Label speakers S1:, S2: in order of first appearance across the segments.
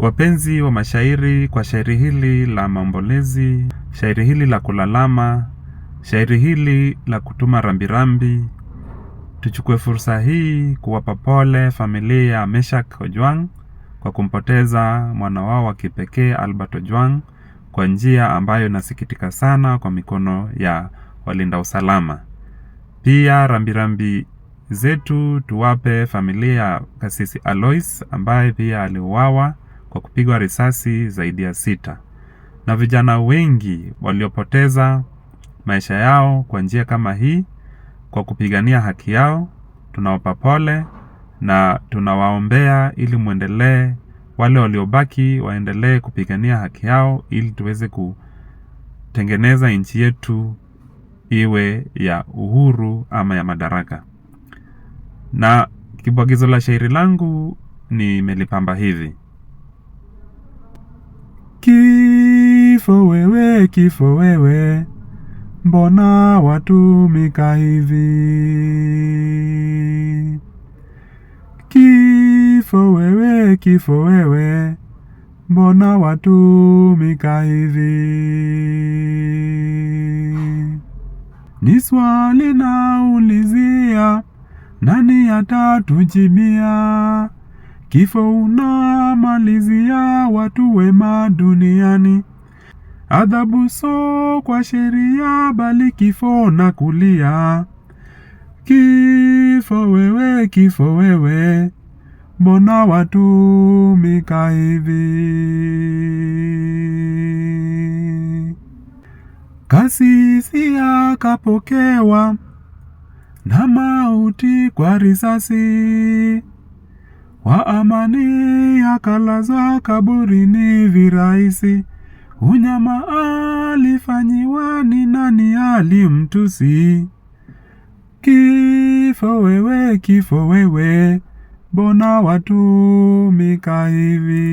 S1: Wapenzi wa mashairi, kwa shairi hili la maombolezi, shairi hili la kulalama, shairi hili la kutuma rambirambi, tuchukue fursa hii kuwapa pole familia ya Meshak Ojwang kwa kumpoteza mwana wao wa kipekee Albert Ojwang kwa njia ambayo inasikitika sana kwa mikono ya walinda usalama. Pia rambirambi zetu tuwape familia ya Kasisi Alois ambaye pia aliuawa kwa kupigwa risasi zaidi ya 6. Na vijana wengi waliopoteza maisha yao kwa njia kama hii kwa kupigania haki yao, tunawapa pole na tunawaombea ili muendelee, wale waliobaki waendelee kupigania haki yao ili tuweze kutengeneza nchi yetu iwe ya uhuru ama ya madaraka. Na kibwagizo la shairi langu nimelipamba hivi: kifo wewe, kifo wewe, mbona watumika hivi? Kifo wewe, kifo wewe, mbona watumika hivi? Ni swali naulizia, nani atatujibia? Kifo unamalizia watu wema duniani. Adhabu so kwa sheria, bali kifo na kulia. Kifo wewe, kifo wewe, mbona watumika hivi? Kasisi akapokewa na mauti kwa risasi, wa amani akalazwa kaburini virahisi. Unyama alifanyiwa ni nani alimtusi? Kifo wewe, kifo wewe, mbona watumika hivi?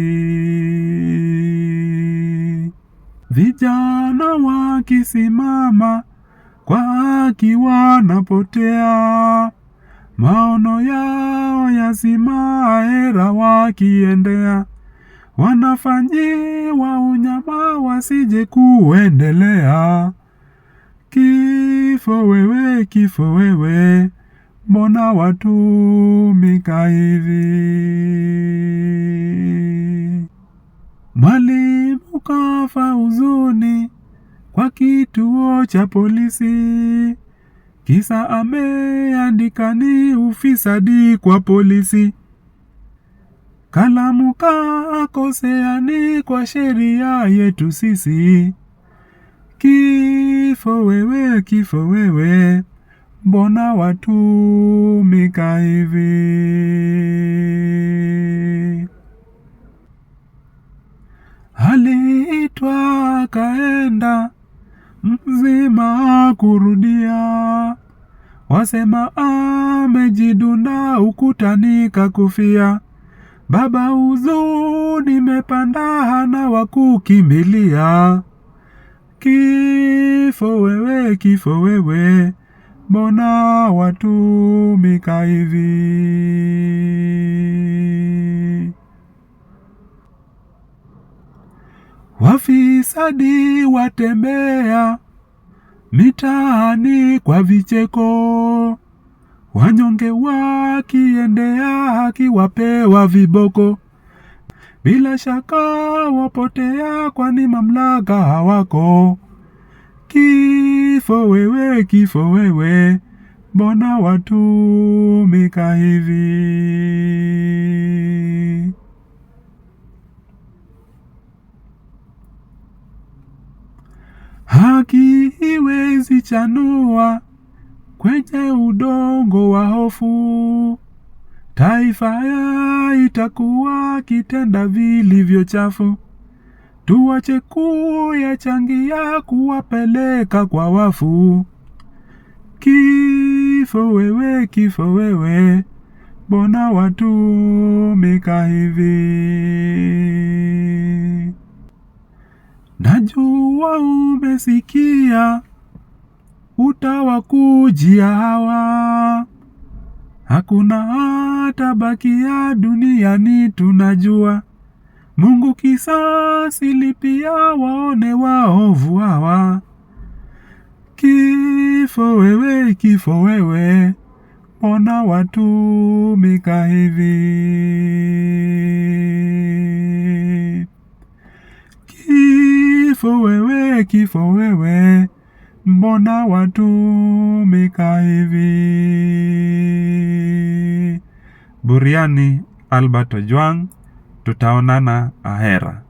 S1: Vijana wakisimama kwa haki wanapotea, maono yao yazima ahera wakiendea. Wanafanyiwa unyama wasije kuendelea. Kifo wewe, kifo wewe, mbona watumika hivi? Mwalimu kafa huzuni kwa kituo cha polisi, kisa ameandika ni ufisadi kwa polisi. Kalamu kakosea ni kwa sheria yetu sisi. Kifo wewe, kifo wewe, mbona watumika hivi? Aliitwa akaenda, mzima kurudia. Wasema amejidunda ukutani kakufia. Baba huzuni mepanda hana wakukimbilia. Kifo wewe, kifo wewe, mbona watumika hivi? Wafisadi watembea mitaani kwa vicheko, wanyonge wakiendea haki wapewa viboko. Bila shaka wapotea kwani mamlaka hawako. Kifo wewe, kifo wewe, mbona watumika hivi? Haki iwezi chanua kwenye udongo wa hofu. Taifa ya itakuwa kitenda vilivyo chafu. Tuache kuyachangia kuwapeleka kwa wafu. Kifo wewe, kifo wewe, mbona watumika hivi? Najua umesikia utawakujia hawa. Hakuna hata bakia duniani tunajua. Mungu kisasi lipia waone waovu hawa. Kifo wewe, mbona watumika hivi? Kifo wewe, mbona watumika hivi? Buriani, Albert Ojwang. Tutaonana ahera.